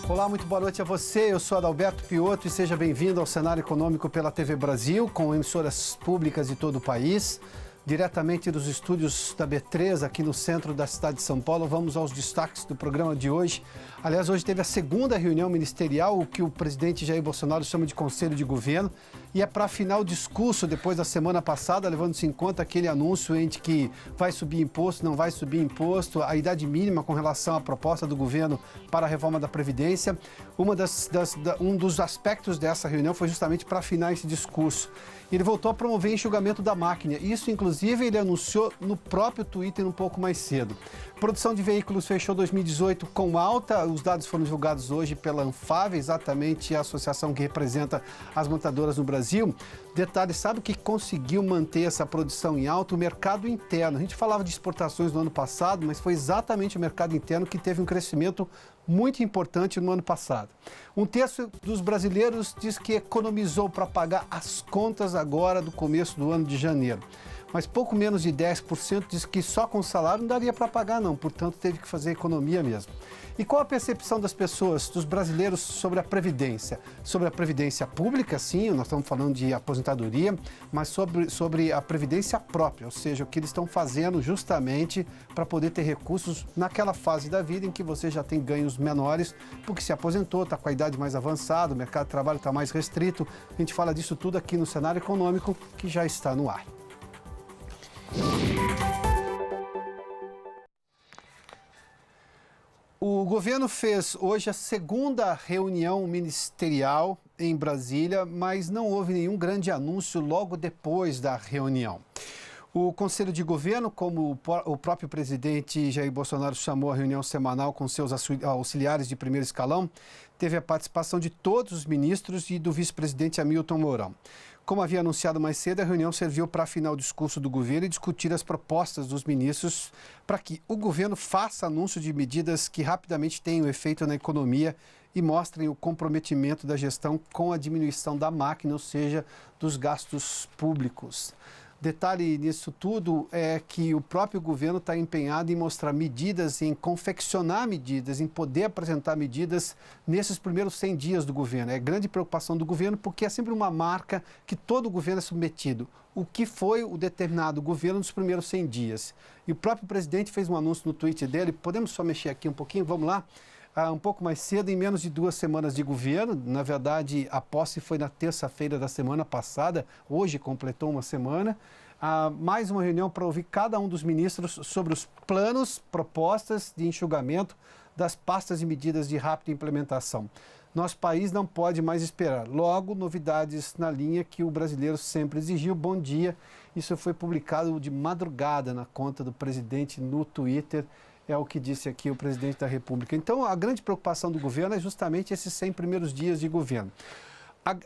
Olá, muito boa noite a você. Eu sou Adalberto Piotto e seja bem-vindo ao Cenário Econômico pela TV Brasil, com emissoras públicas de todo o país. Diretamente dos estúdios da B3, aqui no centro da cidade de São Paulo, vamos aos destaques do programa de hoje. Aliás, hoje teve a segunda reunião ministerial, o que o presidente Jair Bolsonaro chama de Conselho de Governo, e é para afinar o discurso depois da semana passada, levando-se em conta aquele anúncio entre que vai subir imposto, não vai subir imposto, a idade mínima com relação à proposta do governo para a reforma da Previdência. Um dos aspectos dessa reunião foi justamente para afinar esse discurso. Ele voltou a promover enxugamento da máquina. Isso, inclusive, ele anunciou no próprio Twitter um pouco mais cedo. Produção de veículos fechou 2018 com alta. Os dados foram divulgados hoje pela Anfavea, exatamente a associação que representa as montadoras no Brasil. Detalhe, sabe o que conseguiu manter essa produção em alta? O mercado interno. A gente falava de exportações no ano passado, mas foi exatamente o mercado interno que teve um crescimento muito importante no ano passado. Um terço dos brasileiros diz que economizou para pagar as contas agora do começo do ano de janeiro. Mas pouco menos de 10% diz que só com salário não daria para pagar não, portanto teve que fazer economia mesmo. E qual a percepção das pessoas, dos brasileiros sobre a Previdência? Sobre a Previdência pública, sim, nós estamos falando de aposentadoria, mas sobre a Previdência própria, ou seja, o que eles estão fazendo justamente para poder ter recursos naquela fase da vida em que você já tem ganhos menores, porque se aposentou, está com a idade mais avançada, o mercado de trabalho está mais restrito. A gente fala disso tudo aqui no Cenário Econômico, que já está no ar. O governo fez hoje a segunda reunião ministerial em Brasília, mas não houve nenhum grande anúncio logo depois da reunião. O Conselho de Governo, como o próprio presidente Jair Bolsonaro chamou a reunião semanal com seus auxiliares de primeiro escalão, teve a participação de todos os ministros e do vice-presidente Hamilton Mourão. Como havia anunciado mais cedo, a reunião serviu para afinar o discurso do governo e discutir as propostas dos ministros para que o governo faça anúncio de medidas que rapidamente tenham efeito na economia e mostrem o comprometimento da gestão com a diminuição da máquina, ou seja, dos gastos públicos. Detalhe nisso tudo é que o próprio governo está empenhado em mostrar medidas, em confeccionar medidas, em poder apresentar medidas nesses primeiros 100 dias do governo. É grande preocupação do governo porque é sempre uma marca que todo governo é submetido. O que foi o determinado governo nos primeiros 100 dias. E o próprio presidente fez um anúncio no tweet dele, podemos só mexer aqui um pouquinho, vamos lá? Um pouco mais cedo, em menos de 2 semanas de governo, na verdade a posse foi na terça-feira da semana passada, hoje completou uma semana, mais uma reunião para ouvir cada um dos ministros sobre os planos, propostas de enxugamento das pastas e medidas de rápida implementação. Nosso país não pode mais esperar. Logo, novidades na linha que o brasileiro sempre exigiu. Bom dia. Isso foi publicado de madrugada na conta do presidente no Twitter. É o que disse aqui o presidente da República. Então, a grande preocupação do governo é justamente esses 100 primeiros dias de governo.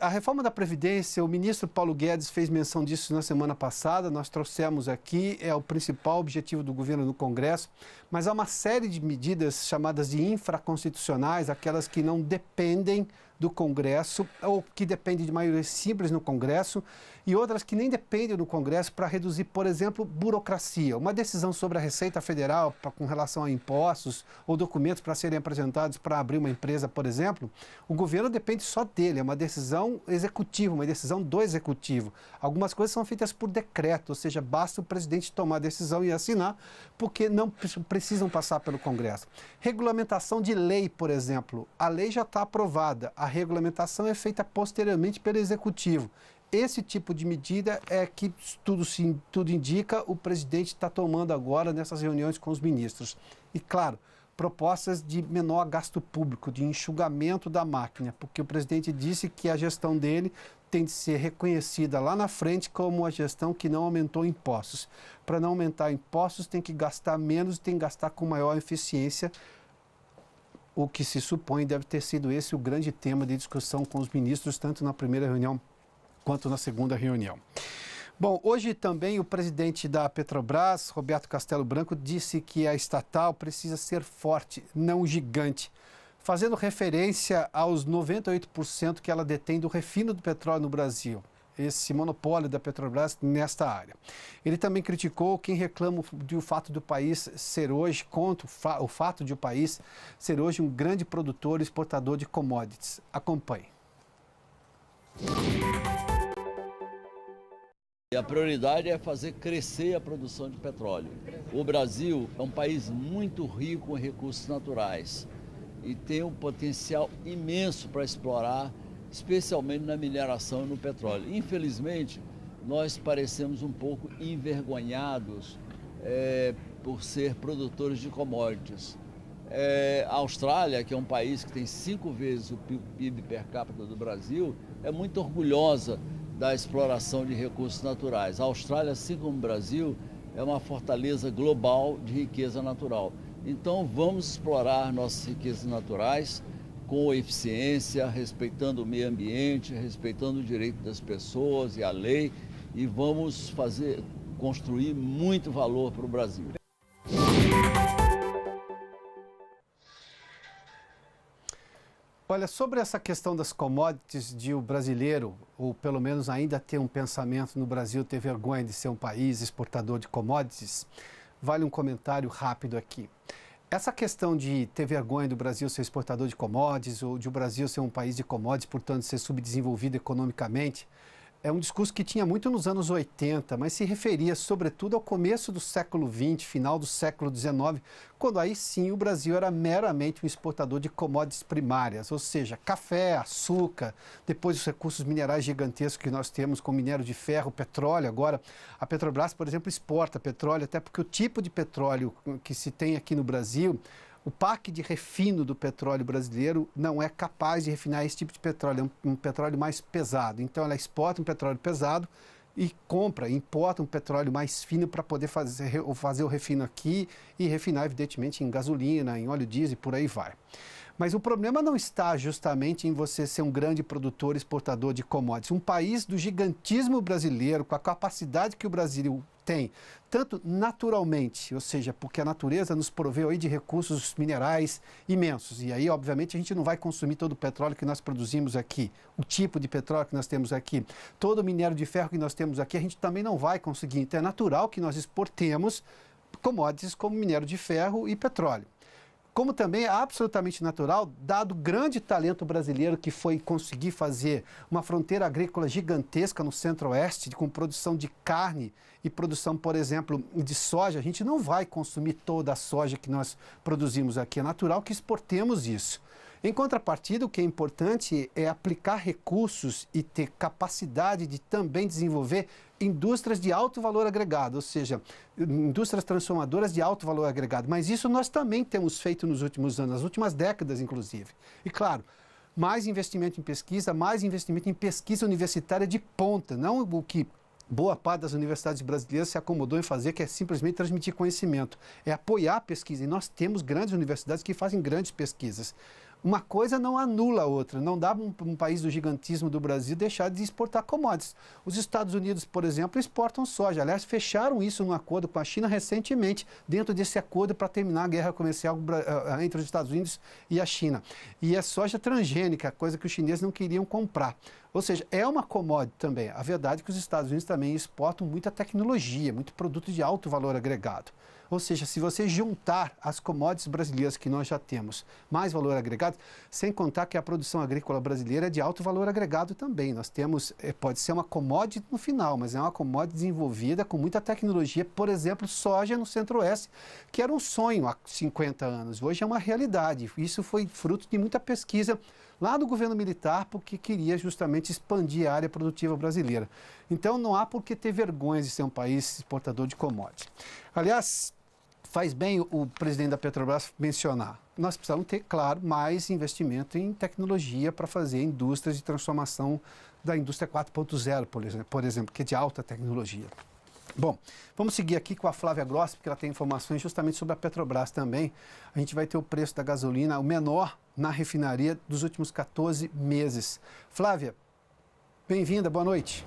A reforma da Previdência, o ministro Paulo Guedes fez menção disso na semana passada, nós trouxemos aqui, é o principal objetivo do governo no Congresso, mas há uma série de medidas chamadas de infraconstitucionais, aquelas que não dependem do Congresso, ou que dependem de maioria simples no Congresso, e outras que nem dependem do Congresso para reduzir, por exemplo, burocracia. Uma decisão sobre a Receita Federal com relação a impostos ou documentos para serem apresentados para abrir uma empresa, por exemplo, o governo depende só dele, é uma decisão executiva, uma decisão do executivo. Algumas coisas são feitas por decreto, ou seja, basta o presidente tomar a decisão e assinar, porque não precisam passar pelo Congresso. Regulamentação de lei, por exemplo, a lei já está aprovada, a regulamentação é feita posteriormente pelo executivo. Esse tipo de medida é que tudo indica o presidente está tomando agora nessas reuniões com os ministros. E claro, propostas de menor gasto público, de enxugamento da máquina, porque o presidente disse que a gestão dele tem de ser reconhecida lá na frente como a gestão que não aumentou impostos. Para não aumentar impostos tem que gastar menos e tem que gastar com maior eficiência. O que se supõe deve ter sido esse o grande tema de discussão com os ministros, tanto na primeira reunião quanto na segunda reunião. Bom, hoje também o presidente da Petrobras, Roberto Castello Branco, disse que a estatal precisa ser forte, não gigante. fazendo referência aos 98% que ela detém do refino do petróleo no Brasil, esse monopólio da Petrobras nesta área. Ele também criticou quem reclama do fato do país ser hoje, contra o fato de o país ser hoje um grande produtor e exportador de commodities. Acompanhe. A prioridade é fazer crescer a produção de petróleo. O Brasil é um país muito rico em recursos naturais e tem um potencial imenso para explorar, especialmente na mineração e no petróleo. Infelizmente, nós parecemos um pouco envergonhados por ser produtores de commodities. A Austrália, que é um país que tem 5 vezes o PIB per capita do Brasil, é muito orgulhosa da exploração de recursos naturais. A Austrália, assim como o Brasil, é uma fortaleza global de riqueza natural. Então, vamos explorar nossas riquezas naturais com eficiência, respeitando o meio ambiente, respeitando o direito das pessoas e a lei, e vamos construir muito valor para o Brasil. Olha, sobre essa questão das commodities, de o brasileiro, ou pelo menos ainda ter um pensamento no Brasil, ter vergonha de ser um país exportador de commodities, vale um comentário rápido aqui. Essa questão de ter vergonha do Brasil ser exportador de commodities, ou de o Brasil ser um país de commodities, portanto ser subdesenvolvido economicamente, é um discurso que tinha muito nos anos 80, mas se referia sobretudo ao começo do século XX, final do século XIX, quando aí sim o Brasil era meramente um exportador de commodities primárias, ou seja, café, açúcar, depois os recursos minerais gigantescos que nós temos com minério de ferro, petróleo. Agora, a Petrobras, por exemplo, exporta petróleo, até porque o tipo de petróleo que se tem aqui no Brasil, o parque de refino do petróleo brasileiro não é capaz de refinar esse tipo de petróleo, é um petróleo mais pesado. Então ela exporta um petróleo pesado e importa um petróleo mais fino para poder fazer o refino aqui e refinar, evidentemente, em gasolina, em óleo diesel e por aí vai. Mas o problema não está justamente em você ser um grande produtor e exportador de commodities. Um país do gigantismo brasileiro, com a capacidade que o Brasil tem, tanto naturalmente, ou seja, porque a natureza nos proveu aí de recursos minerais imensos. E aí, obviamente, a gente não vai consumir todo o petróleo que nós produzimos aqui, o tipo de petróleo que nós temos aqui, todo o minério de ferro que nós temos aqui, a gente também não vai conseguir. Então é natural que nós exportemos commodities como minério de ferro e petróleo. Como também é absolutamente natural, dado o grande talento brasileiro que foi conseguir fazer uma fronteira agrícola gigantesca no centro-oeste, com produção de carne e produção, por exemplo, de soja, a gente não vai consumir toda a soja que nós produzimos aqui. É natural que exportemos isso. Em contrapartida, o que é importante é aplicar recursos e ter capacidade de também desenvolver indústrias de alto valor agregado, ou seja, indústrias transformadoras de alto valor agregado. Mas isso nós também temos feito nos últimos anos, nas últimas décadas, inclusive. E claro, mais investimento em pesquisa, mais investimento em pesquisa universitária de ponta, não o que boa parte das universidades brasileiras se acomodou em fazer, que é simplesmente transmitir conhecimento, é apoiar a pesquisa. E nós temos grandes universidades que fazem grandes pesquisas. Uma coisa não anula a outra. Não dá um país do gigantismo do Brasil deixar de exportar commodities. Os Estados Unidos, por exemplo, exportam soja. Aliás, fecharam isso num acordo com a China recentemente, dentro desse acordo para terminar a guerra comercial entre os Estados Unidos e a China. E é soja transgênica, coisa que os chineses não queriam comprar. Ou seja, é uma commodity também. A verdade é que os Estados Unidos também exportam muita tecnologia, muito produto de alto valor agregado. Ou seja, se você juntar as commodities brasileiras que nós já temos, mais valor agregado, sem contar que a produção agrícola brasileira é de alto valor agregado também. Nós temos, pode ser uma commodity no final, mas é uma commodity desenvolvida com muita tecnologia, por exemplo, soja no Centro-Oeste, que era um sonho há 50 anos, hoje é uma realidade. Isso foi fruto de muita pesquisa lá do governo militar, porque queria justamente expandir a área produtiva brasileira. Então não há por que ter vergonha de ser um país exportador de commodities. Aliás, faz bem o presidente da Petrobras mencionar. Nós precisamos ter, claro, mais investimento em tecnologia para fazer indústrias de transformação da indústria 4.0, por exemplo, que é de alta tecnologia. Bom, vamos seguir aqui com a Flávia Grossi, porque ela tem informações justamente sobre a Petrobras também. A gente vai ter o preço da gasolina, o menor na refinaria dos últimos 14 meses. Flávia, bem-vinda, boa noite.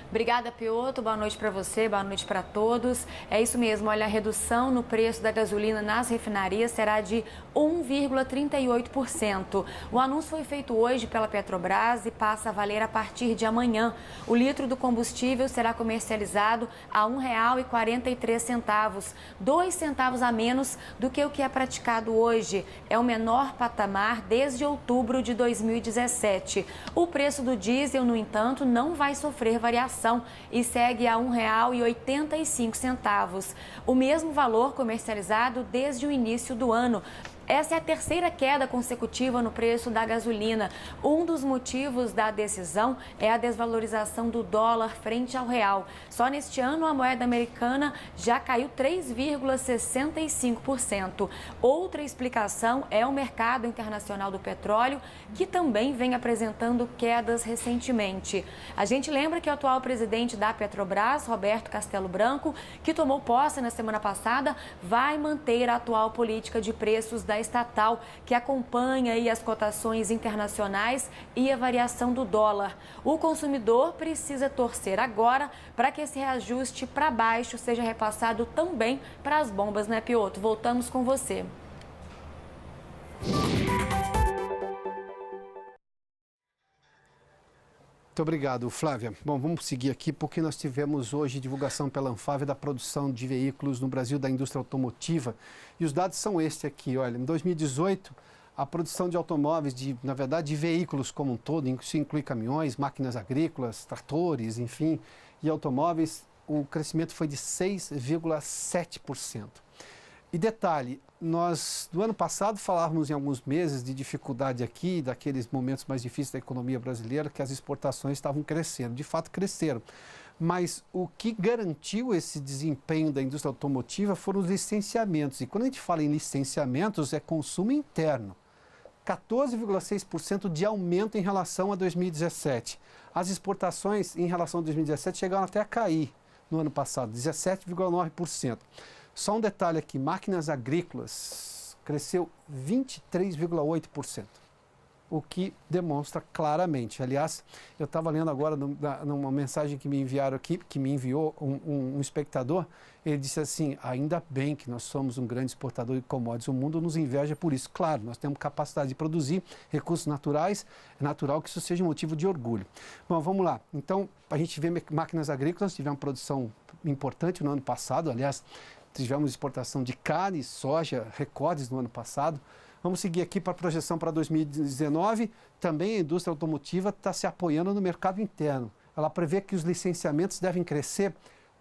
Obrigada, Pioto. Boa noite para você, boa noite para todos. É isso mesmo, olha, a redução no preço da gasolina nas refinarias será de 1,38%. O anúncio foi feito hoje pela Petrobras e passa a valer a partir de amanhã. O litro do combustível será comercializado a R$ 1,43, 2 centavos a menos do que o que é praticado hoje. É o menor patamar desde outubro de 2017. O preço do diesel, no entanto, não vai sofrer variação e segue a R$ 1,85. O mesmo valor comercializado desde o início do ano. Essa é a terceira queda consecutiva no preço da gasolina. Um dos motivos da decisão é a desvalorização do dólar frente ao real. Só neste ano, a moeda americana já caiu 3,65%. Outra explicação é o mercado internacional do petróleo, que também vem apresentando quedas recentemente. A gente lembra que o atual presidente da Petrobras, Roberto Castelo Branco, que tomou posse na semana passada, vai manter a atual política de preços da estatal, que acompanha aí as cotações internacionais e a variação do dólar. O consumidor precisa torcer agora para que esse reajuste para baixo seja repassado também para as bombas, né, Pioto? Voltamos com você. Muito obrigado, Flávia. Bom, vamos seguir aqui porque nós tivemos hoje divulgação pela Anfávia da produção de veículos no Brasil da indústria automotiva. E os dados são estes aqui, olha, em 2018, a produção de automóveis, na verdade, de veículos como um todo, isso inclui caminhões, máquinas agrícolas, tratores, enfim, e automóveis, o crescimento foi de 6,7%. E detalhe, nós, no ano passado, falávamos em alguns meses de dificuldade aqui, daqueles momentos mais difíceis da economia brasileira, que as exportações estavam crescendo. De fato, cresceram. Mas o que garantiu esse desempenho da indústria automotiva foram os licenciamentos. E quando a gente fala em licenciamentos, é consumo interno. 14,6% de aumento em relação a 2017. As exportações, em relação a 2017, chegaram até a cair no ano passado, 17,9%. Só um detalhe aqui, máquinas agrícolas cresceu 23,8%, o que demonstra claramente. Aliás, eu estava lendo agora numa mensagem que me enviaram aqui, que me enviou um espectador, ele disse assim, ainda bem que nós somos um grande exportador de commodities, o mundo nos inveja por isso. Claro, nós temos capacidade de produzir recursos naturais, é natural que isso seja motivo de orgulho. Bom, vamos lá. Então, a gente vê máquinas agrícolas, tivemos produção importante no ano passado, aliás, tivemos exportação de carne e soja, recordes no ano passado. Vamos seguir aqui para a projeção para 2019. Também a indústria automotiva está se apoiando no mercado interno. Ela prevê que os licenciamentos devem crescer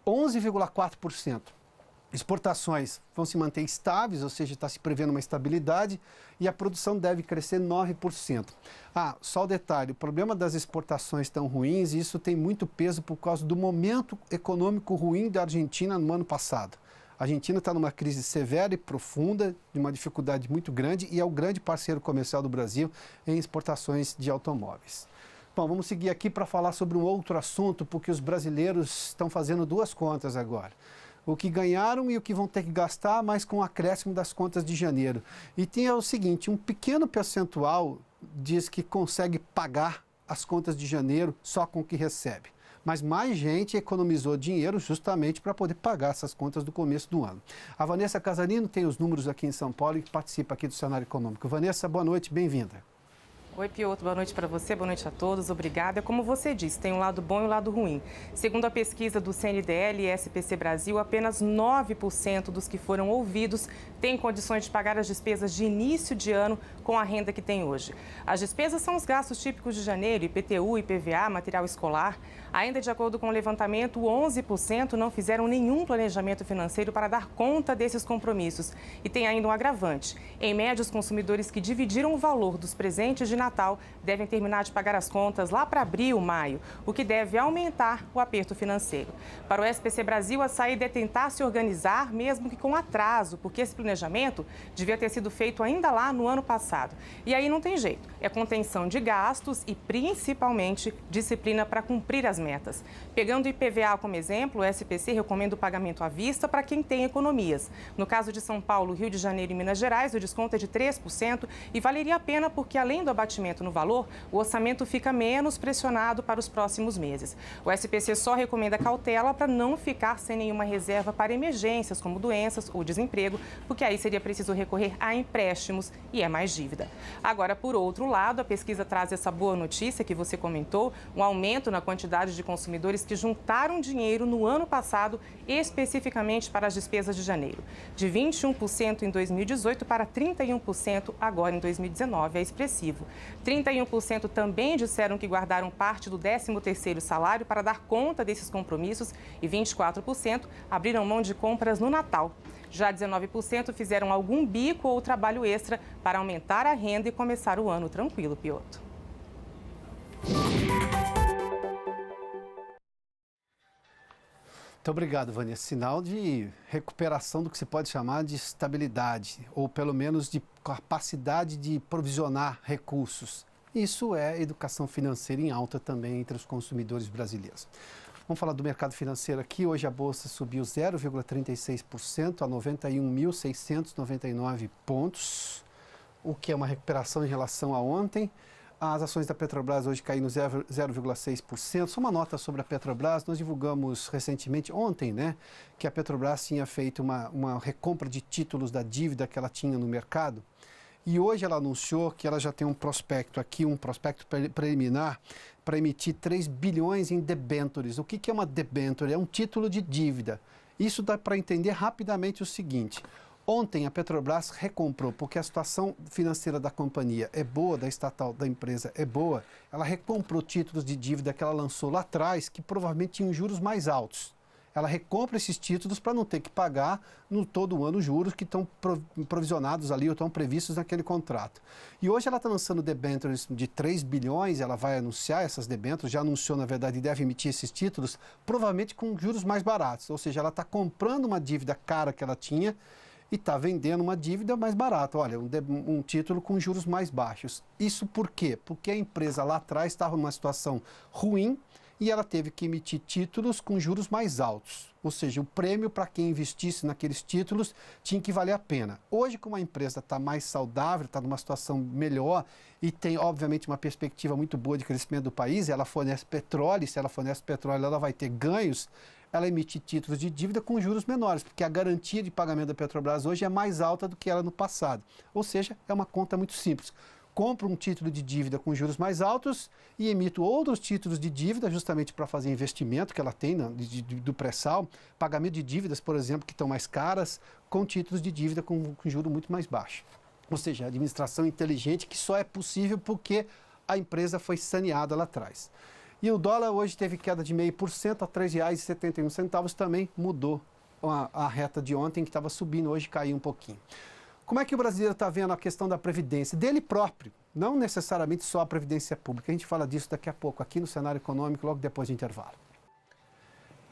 11,4%. Exportações vão se manter estáveis, ou seja, está se prevendo uma estabilidade, e a produção deve crescer 9%. Só o detalhe, o problema das exportações tão ruins, e isso tem muito peso por causa do momento econômico ruim da Argentina no ano passado. A Argentina está numa crise severa e profunda, de uma dificuldade muito grande, e é o grande parceiro comercial do Brasil em exportações de automóveis. Bom, vamos seguir aqui para falar sobre um outro assunto, porque os brasileiros estão fazendo duas contas agora. O que ganharam e o que vão ter que gastar, mas com o acréscimo das contas de janeiro. E tem o seguinte, um pequeno percentual diz que consegue pagar as contas de janeiro só com o que recebe. Mas mais gente economizou dinheiro justamente para poder pagar essas contas do começo do ano. A Vanessa Casarino tem os números aqui em São Paulo e participa aqui do cenário econômico. Vanessa, boa noite, bem-vinda. Oi, Pioto, boa noite para você, boa noite a todos, obrigada. Como você disse, tem um lado bom e um lado ruim. Segundo a pesquisa do CNDL e SPC Brasil, apenas 9% dos que foram ouvidos têm condições de pagar as despesas de início de ano com a renda que tem hoje. As despesas são os gastos típicos de janeiro, IPTU, IPVA, material escolar. Ainda de acordo com o levantamento, 11% não fizeram nenhum planejamento financeiro para dar conta desses compromissos. E tem ainda um agravante. Em média, os consumidores que dividiram o valor dos presentes de Natal devem terminar de pagar as contas lá para abril, maio, o que deve aumentar o aperto financeiro. Para o SPC Brasil, a saída é tentar se organizar, mesmo que com atraso, porque esse planejamento devia ter sido feito ainda lá no ano passado. E aí não tem jeito, é contenção de gastos e, principalmente, disciplina para cumprir as metas. Pegando o IPVA como exemplo, o SPC recomenda o pagamento à vista para quem tem economias. No caso de São Paulo, Rio de Janeiro e Minas Gerais, o desconto é de 3% e valeria a pena porque, além do abatimento abatimento no valor, o orçamento fica menos pressionado para os próximos meses. O SPC só recomenda cautela para não ficar sem nenhuma reserva para emergências, como doenças ou desemprego, porque aí seria preciso recorrer a empréstimos e é mais dívida. Agora, por outro lado, a pesquisa traz essa boa notícia que você comentou, um aumento na quantidade de consumidores que juntaram dinheiro no ano passado, especificamente para as despesas de janeiro. De 21% em 2018 para 31% agora em 2019, é expressivo. 31% também disseram que guardaram parte do 13º salário para dar conta desses compromissos e 24% abriram mão de compras no Natal. Já 19% fizeram algum bico ou trabalho extra para aumentar a renda e começar o ano tranquilo, Pioto. Muito obrigado, Vânia. Sinal de recuperação do que se pode chamar de estabilidade, ou pelo menos de capacidade de provisionar recursos. Isso é educação financeira em alta também entre os consumidores brasileiros. Vamos falar do mercado financeiro aqui. Hoje a Bolsa subiu 0,36% a 91.699 pontos, o que é uma recuperação em relação a ontem. As ações da Petrobras hoje caíram 0,6%. Só uma nota sobre a Petrobras. Nós divulgamos recentemente, ontem, que a Petrobras tinha feito uma recompra de títulos da dívida que ela tinha no mercado. E hoje ela anunciou que ela já tem um prospecto aqui, um prospecto preliminar, para emitir 3 bilhões em debêntures. O que é uma debênture? É um título de dívida. Isso dá para entender rapidamente o seguinte. Ontem a Petrobras recomprou, porque a situação financeira da companhia é boa, da estatal, da empresa é boa. Ela recomprou títulos de dívida que ela lançou lá atrás, que provavelmente tinham juros mais altos. Ela recompra esses títulos para não ter que pagar no todo ano juros que estão provisionados ali ou estão previstos naquele contrato. E hoje ela está lançando debêntures de 3 bilhões, ela vai anunciar essas debêntures, já anunciou na verdade e deve emitir esses títulos, provavelmente com juros mais baratos. Ou seja, ela está comprando uma dívida cara que ela tinha e está vendendo uma dívida mais barata. Olha, um título com juros mais baixos. Isso por quê? Porque a empresa lá atrás estava numa situação ruim, e ela teve que emitir títulos com juros mais altos. Ou seja, o prêmio para quem investisse naqueles títulos tinha que valer a pena. Hoje, como a empresa está mais saudável, está numa situação melhor e tem, obviamente, uma perspectiva muito boa de crescimento do país, ela fornece petróleo, e se ela fornece petróleo, ela vai ter ganhos, ela emite títulos de dívida com juros menores, porque a garantia de pagamento da Petrobras hoje é mais alta do que era no passado. Ou seja, é uma conta muito simples. Compro um título de dívida com juros mais altos e emito outros títulos de dívida justamente para fazer investimento que ela tem do pré-sal, pagamento de dívidas, por exemplo, que estão mais caras, com títulos de dívida com juro muito mais baixo. Ou seja, administração inteligente que só é possível porque a empresa foi saneada lá atrás. E o dólar hoje teve queda de 0,5% a R$ 3,71, também mudou a reta de ontem que estava subindo, hoje caiu um pouquinho. Como é que o brasileiro está vendo a questão da Previdência? Dele próprio, não necessariamente só a Previdência Pública. A gente fala disso daqui a pouco, aqui no Cenário Econômico, logo depois do intervalo.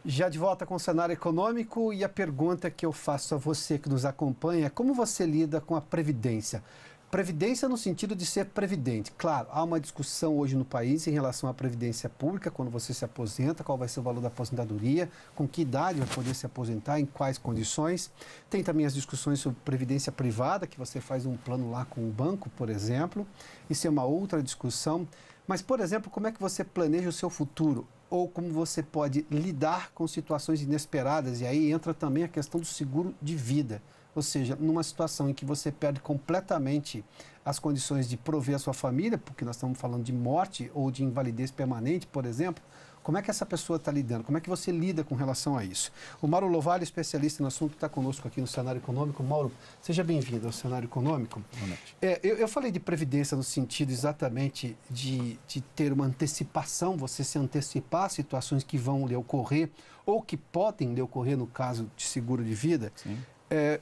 Já de volta com o Cenário Econômico, e a pergunta que eu faço a você que nos acompanha é como você lida com a Previdência? Previdência no sentido de ser previdente. Claro, há uma discussão hoje no país em relação à previdência pública, quando você se aposenta, qual vai ser o valor da aposentadoria, com que idade vai poder se aposentar, em quais condições. Tem também as discussões sobre previdência privada, que você faz um plano lá com o banco, por exemplo. Isso é uma outra discussão. Mas, por exemplo, como é que você planeja o seu futuro? Ou como você pode lidar com situações inesperadas? E aí entra também a questão do seguro de vida. Ou seja, numa situação em que você perde completamente as condições de prover a sua família, porque nós estamos falando de morte ou de invalidez permanente, por exemplo, como é que essa pessoa está lidando? Como é que você lida com relação a isso? O Mauro Lovalho, especialista no assunto, está conosco aqui no Cenário Econômico. Mauro, seja bem-vindo ao Cenário Econômico. Boa noite. Eu falei de previdência no sentido exatamente de ter uma antecipação, você se antecipar a situações que vão lhe ocorrer ou que podem lhe ocorrer no caso de seguro de vida. Sim.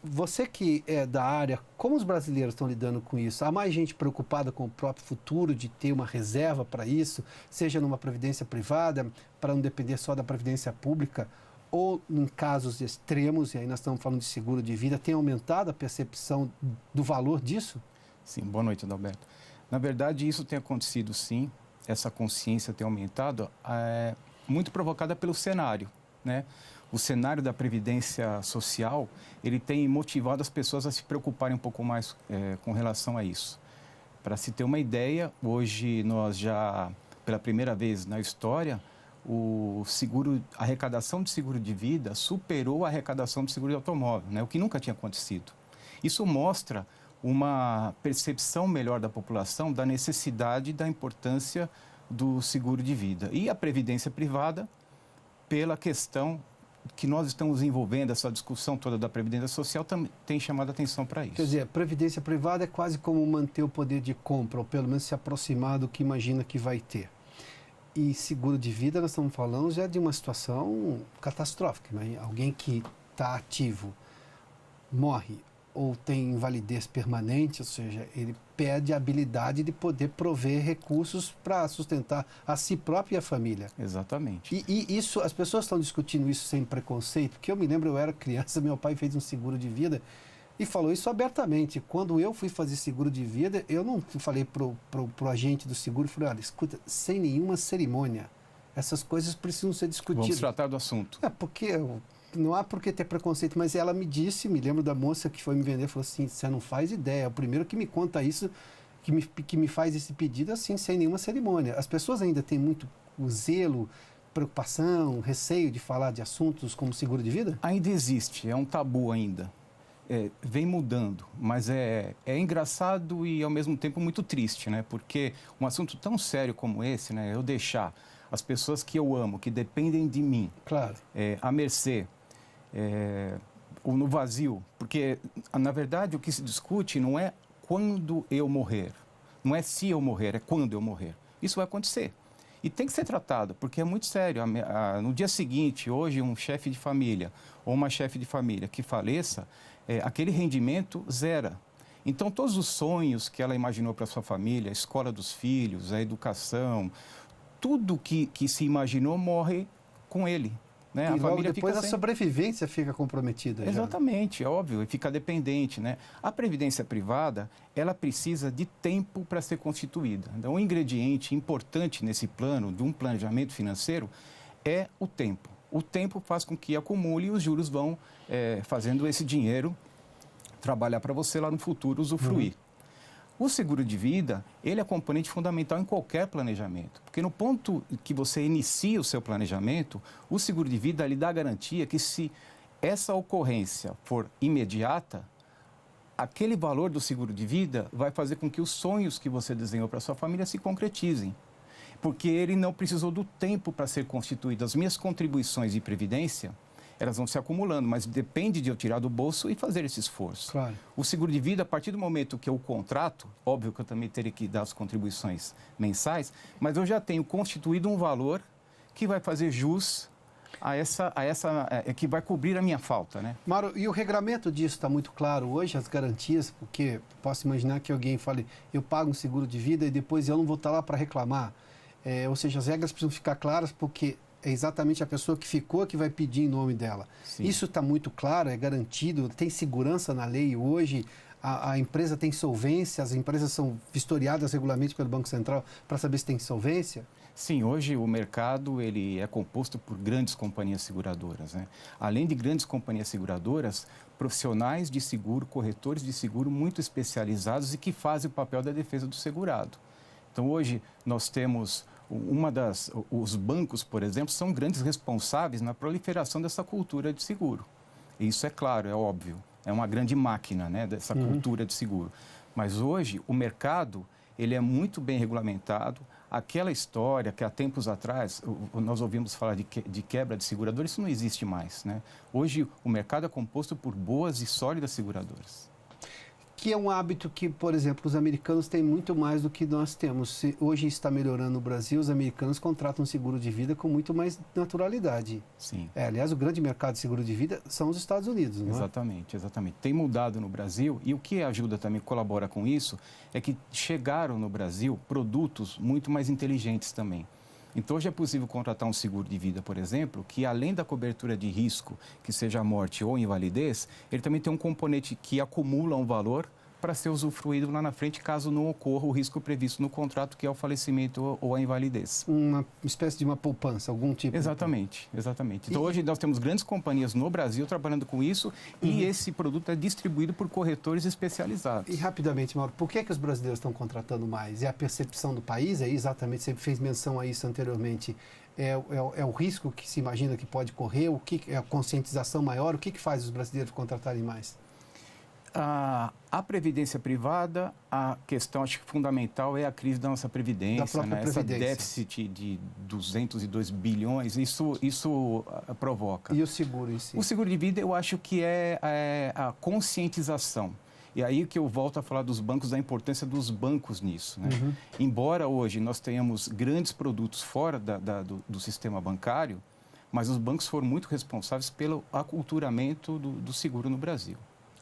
Você que é da área, como os brasileiros estão lidando com isso? Há mais gente preocupada com o próprio futuro, de ter uma reserva para isso, seja numa previdência privada, para não depender só da previdência pública, ou em casos extremos, e aí nós estamos falando de seguro de vida, tem aumentado a percepção do valor disso? Sim, boa noite, Adalberto. Na verdade, isso tem acontecido sim, essa consciência tem aumentado, muito provocada pelo cenário, né? O cenário da Previdência Social, ele tem motivado as pessoas a se preocuparem um pouco mais com relação a isso. Para se ter uma ideia, hoje nós já, pela primeira vez na história, a arrecadação de seguro de vida superou a arrecadação de seguro de automóvel, né? O que nunca tinha acontecido. Isso mostra uma percepção melhor da população da necessidade e da importância do seguro de vida. E a previdência privada, pela questão que nós estamos envolvendo, essa discussão toda da Previdência Social, tem chamado a atenção para isso. Quer dizer, a Previdência privada é quase como manter o poder de compra, ou pelo menos se aproximar do que imagina que vai ter. E seguro de vida, nós estamos falando já de uma situação catastrófica. Alguém que está ativo morre ou tem invalidez permanente, ou seja, ele perde a habilidade de poder prover recursos para sustentar a si próprio e a família. Exatamente. E isso, as pessoas estão discutindo isso sem preconceito, porque eu me lembro, eu era criança, meu pai fez um seguro de vida e falou isso abertamente. Quando eu fui fazer seguro de vida, eu não falei pro agente do seguro, falei, olha, escuta, sem nenhuma cerimônia, essas coisas precisam ser discutidas. Vamos tratar do assunto. Porque não há por que ter preconceito, mas ela me disse, me lembro da moça que foi me vender, falou assim, você não faz ideia, é o primeiro que me conta isso, que me faz esse pedido assim, sem nenhuma cerimônia. As pessoas ainda têm muito o zelo, preocupação, receio de falar de assuntos como seguro de vida? Ainda existe, é um tabu ainda. Vem mudando, mas é engraçado e ao mesmo tempo muito triste, né? Porque um assunto tão sério como esse, né? Eu deixar as pessoas que eu amo, que dependem de mim, claro, à mercê, ou no vazio, porque na verdade o que se discute não é quando eu morrer, não é se eu morrer, é quando eu morrer. Isso vai acontecer. E tem que ser tratado, porque é muito sério. No dia seguinte, hoje, um chefe de família ou uma chefe de família que faleça, aquele rendimento zera. Então, todos os sonhos que ela imaginou para sua família, a escola dos filhos, a educação, tudo que se imaginou morre com ele. Né? E a logo família depois fica a sobrevivência fica comprometida. Exatamente, é óbvio, e fica dependente. Né? A previdência privada, ela precisa de tempo para ser constituída. Então, um ingrediente importante nesse plano, de um planejamento financeiro, é o tempo. O tempo faz com que acumule e os juros vão fazendo esse dinheiro trabalhar para você lá no futuro usufruir. O seguro de vida, ele é componente fundamental em qualquer planejamento, porque no ponto que você inicia o seu planejamento, o seguro de vida lhe dá a garantia que se essa ocorrência for imediata, aquele valor do seguro de vida vai fazer com que os sonhos que você desenhou para sua família se concretizem, porque ele não precisou do tempo para ser constituído. As minhas contribuições de previdência, elas vão se acumulando, mas depende de eu tirar do bolso e fazer esse esforço. Claro. O seguro de vida, a partir do momento que eu contrato, óbvio que eu também teria que dar as contribuições mensais, mas eu já tenho constituído um valor que vai fazer jus que vai cobrir a minha falta, né? Mauro, e o regramento disso está muito claro hoje, as garantias, porque posso imaginar que alguém fale, eu pago um seguro de vida e depois eu não vou estar lá para reclamar. Ou seja, as regras precisam ficar claras porque é exatamente a pessoa que ficou que vai pedir em nome dela. Sim. Isso está muito claro, é garantido, tem segurança na lei hoje, a empresa tem solvência, as empresas são vistoriadas regularmente pelo Banco Central para saber se tem solvência? Sim, hoje o mercado ele é composto por grandes companhias seguradoras, né? Além de grandes companhias seguradoras, profissionais de seguro, corretores de seguro muito especializados e que fazem o papel da defesa do segurado. Então hoje nós temos os bancos, por exemplo, são grandes responsáveis na proliferação dessa cultura de seguro. E isso é claro, é óbvio, é uma grande máquina, né, dessa cultura de seguro. Mas hoje o mercado ele é muito bem regulamentado. Aquela história que há tempos atrás nós ouvimos falar de quebra de seguradora, isso não existe mais, né? Hoje o mercado é composto por boas e sólidas seguradoras. Que é um hábito que, por exemplo, os americanos têm muito mais do que nós temos. Se hoje está melhorando no Brasil, os americanos contratam seguro de vida com muito mais naturalidade. Sim. Aliás, o grande mercado de seguro de vida são os Estados Unidos, não é? Exatamente, exatamente. Tem mudado no Brasil e o que ajuda também, colabora com isso, é que chegaram no Brasil produtos muito mais inteligentes também. Então, hoje é possível contratar um seguro de vida, por exemplo, que além da cobertura de risco, que seja morte ou invalidez, ele também tem um componente que acumula um valor para ser usufruído lá na frente, caso não ocorra o risco previsto no contrato, que é o falecimento ou a invalidez. Uma espécie de uma poupança, algum tipo? Exatamente, exatamente. Então, hoje nós temos grandes companhias no Brasil trabalhando com isso e esse produto é distribuído por corretores especializados. E rapidamente, Mauro, por que os brasileiros estão contratando mais? É a percepção do país? É exatamente, você fez menção a isso anteriormente, é o risco que se imagina que pode correr? O que é a conscientização maior? O que faz os brasileiros contratarem mais? A previdência privada, a questão acho que fundamental é a crise da nossa previdência, né? Essa déficit de 202 bilhões, isso provoca. E o seguro em si? O seguro de vida eu acho que é a conscientização. E aí que eu volto a falar dos bancos, da importância dos bancos nisso, né? Embora hoje nós tenhamos grandes produtos fora do sistema bancário, mas os bancos foram muito responsáveis pelo aculturamento do seguro no Brasil.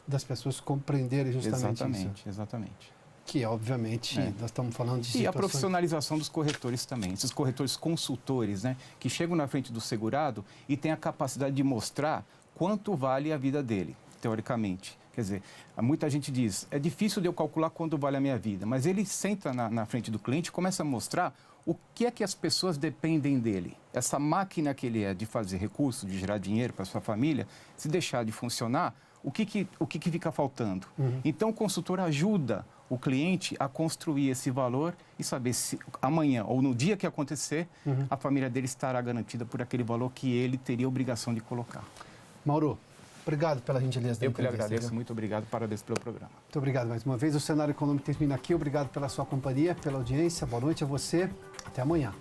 Das pessoas compreenderem justamente isso. Exatamente. Que, obviamente, nós estamos falando de situações... E a profissionalização dos corretores também. Esses corretores consultores, né, que chegam na frente do segurado e têm a capacidade de mostrar quanto vale a vida dele, teoricamente. Quer dizer, muita gente diz, é difícil de eu calcular quanto vale a minha vida, mas ele senta na frente do cliente e começa a mostrar o que é que as pessoas dependem dele. Essa máquina que ele é de fazer recurso, de gerar dinheiro para sua família, se deixar de funcionar, o que fica faltando? Então, o consultor ajuda o cliente a construir esse valor e saber se amanhã ou no dia que acontecer, a família dele estará garantida por aquele valor que ele teria obrigação de colocar. Mauro, obrigado pela gentileza da entrevista. Eu que lhe agradeço, muito obrigado, parabéns pelo programa. Muito obrigado mais uma vez. O Cenário Econômico termina aqui. Obrigado pela sua companhia, pela audiência. Boa noite a você. Até amanhã.